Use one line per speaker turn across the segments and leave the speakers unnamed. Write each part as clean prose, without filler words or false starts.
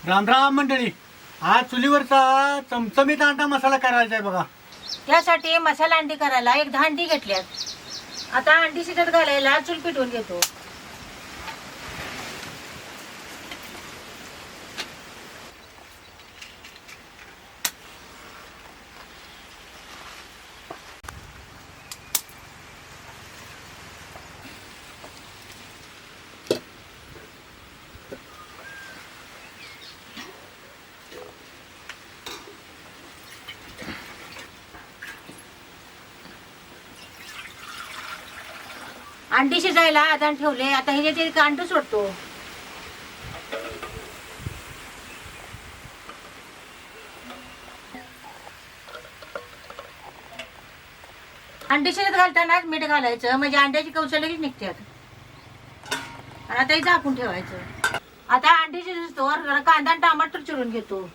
राम राम मंडळी. आज चुलीवरचा चमचमीत अंडा मसाला करायचा आहे बघा.
त्यासाठी मसाला अंडी करायला एक 10 अंडी घेतल्यात. आता अंडी शिजत घालायला चूल पेटवून घेतो. अंडी शिजायला आधार ठेवले. आता हे जे अंड सोडतो. अंडी शिजत घालतानाच मीठ घालायचं म्हणजे अंड्याची कवचं लगेच निघतात. आणि आता हे झाकून ठेवायचं. आता अंडी शिजतो कांदा आणि टमाटर चिरून घेतो.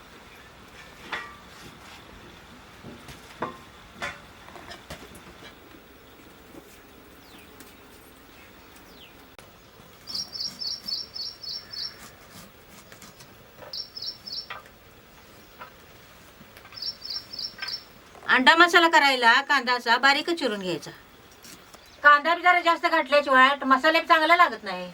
अंडा मसाला करायला कांदा असा बारीक चिरून घ्यायचा. कांदा बी जरा जास्त घातल्याशिवाय मसाला चांगला लागत नाही.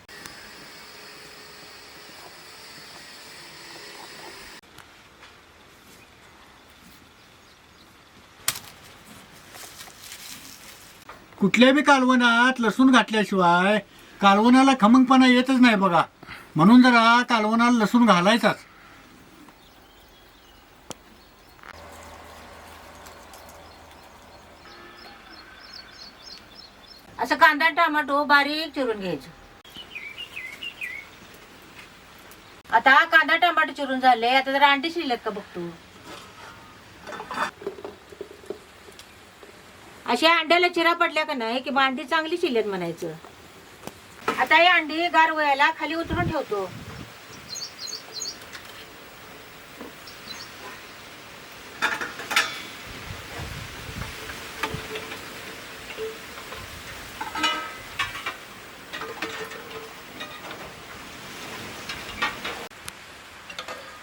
कुठल्या बी कालवणात लसूण घातल्याशिवाय कालवणाला खमंगपणा येतच नाही बघा. म्हणून जरा कालवणाला लसूण घालायचाच.
असं कांदा टमाटो बारीक चिरून घ्यायचं. आता कांदा टमाटो चिरून झाले. आता जरा अंडी शिजलेत का बघतो. अशा अंड्याला चिरा पडल्या का नाही की अंडी चांगली शिजलेत म्हणायचं. आता ही अंडी गार व्हायला खाली उतरून ठेवतो.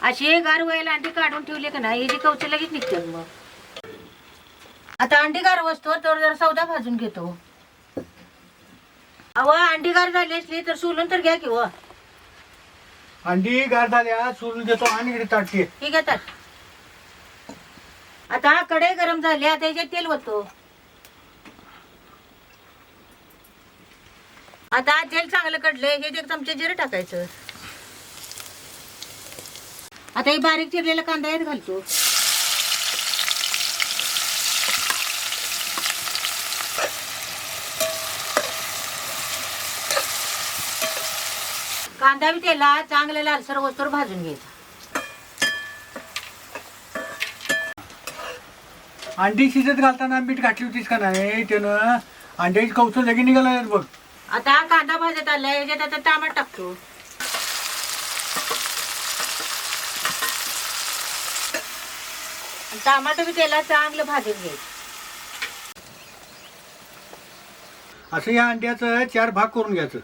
अशी गार व्हायला अंडी काढून ठेवली का नाही जी कवचे लगेच निघतात. मग आता अंडी गार वसतो तर जरा सौदा भाजून घेतो. अव अंडी गार झाली असली तर सोलून तर घ्या किंवा
अंडी गार झाल्या सोलून घेतो आणि इकडे ताटते.
हे घेतात. आता कढई गरम झाली. आता याच्यात तेल होतो. आता तेल चांगलं कडले हे 1 चमचे जिरे टाकायचं. आता हे बारीक चिरलेला कांदा यात घालतो. कांदा बी तेला चांगलं लालसर वस्तूवर भाजून घ्यायचा.
अंडी शिजत घालताना मीठ घातली होतीस का नाही त्यानं अंड्याची कवचं लगे निघाला बघ.
आता कांदा भाजत आलाय याच्यात आता टमाटर टाकतो. टमाटर बी तेला चांगलं भाजून घ्यायचं.
असं या अंड्याचं 4 भाग करून घ्यायचं.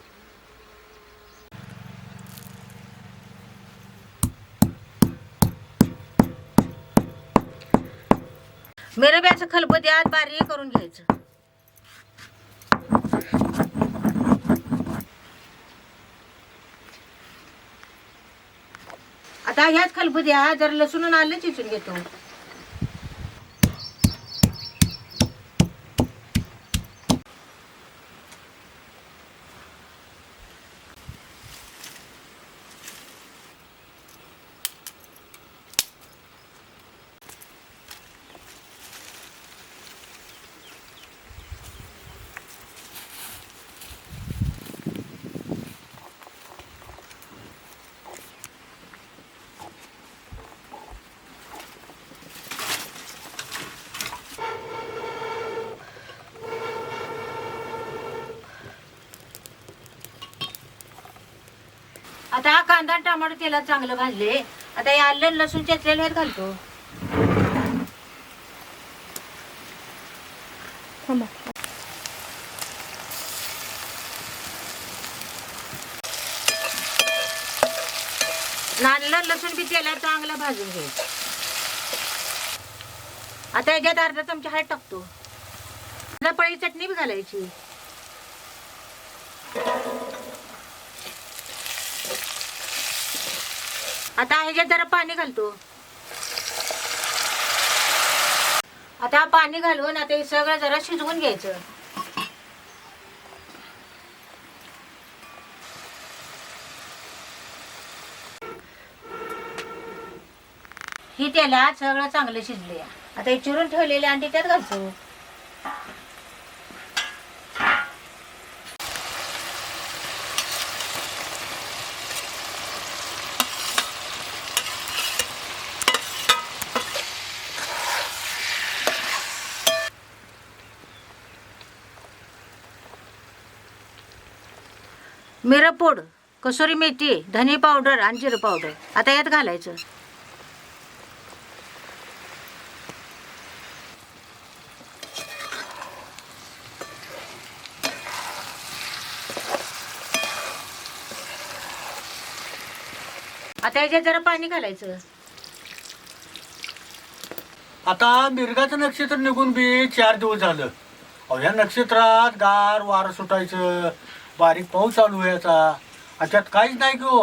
मिरब्याचं खलबत्त्यात बारीक करून घ्यायचं. आता ह्याच खलबत्त्यात जर लसूण आणि आलं चिचून घेतो. आता हा कांदा टमाटर तेलात चांगलं भाजले. आता हे आलं लसूण चेचलेलं ह्यात घालतो. नारळ लसूण बी तेलात चांगला भाजून घ्यायचं. आता याच्यात अर्धा चमचा हळद टाकतो. पळी चटणी बी घालायची. आता ह्याच्यात जरा पाणी घालतो. आता पाणी घालून आता हे सगळं जरा शिजवून घ्यायचं. ही त्याला सगळं चांगलं शिजले. आता हे चिरून ठेवलेले अंडी त्यात घालतो. मिरपूड, कसुरी मेथी, धने पावडर आणि जिरं पावडर आता यात घालायचं. आता याच्यात जरा पाणी घालायचं.
आता मिरगाचं नक्षत्र निघून बी 4 दिवस झालं. अहो या नक्षत्रात गार वारं सुटायचं, बारीक पाऊस चालू व्हायचा. त्यात काहीच नाही की हो.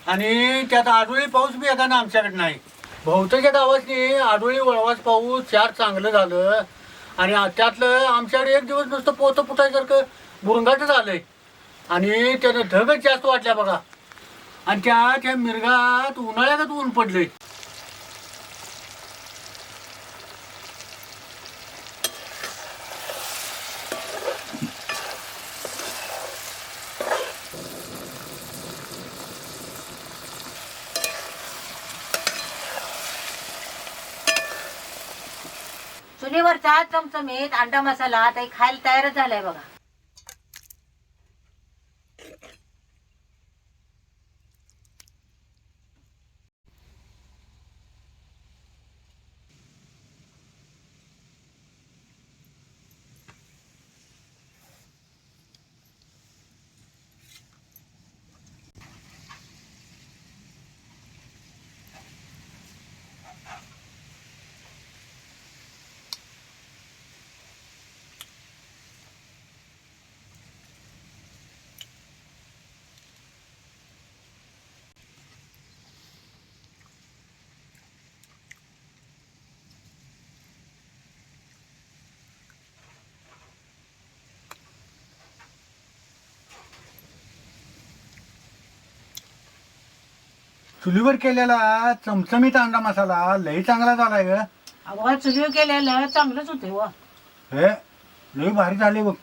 आणि त्यात आडोळी पाऊस बी एका ना आमच्याकडे नाही. बहुतेक गावातनी आडोळी वळवाच पाऊस 4 चांगलं झालं. आणि त्यातलं आमच्याकडे 1 दिवस नुसतं पोतं फुटायसारखं बुरंगाटच आलंय. आणि त्यानं ढगच जास्त वाटल्या बघा. आणि त्या मिरगात उन्हाळ्यात ऊन पडलंय.
चुलीवरचा चमचमीत अंडा मसाला आता खायला तयारच झालाय बघा.
चुलीवर केलेला चमचमीत अंडा मसाला लई चांगला झालाय ग.
अहो चुलीवर केलेलं चांगलंच होते व.
हे लई भारी झाले बघ.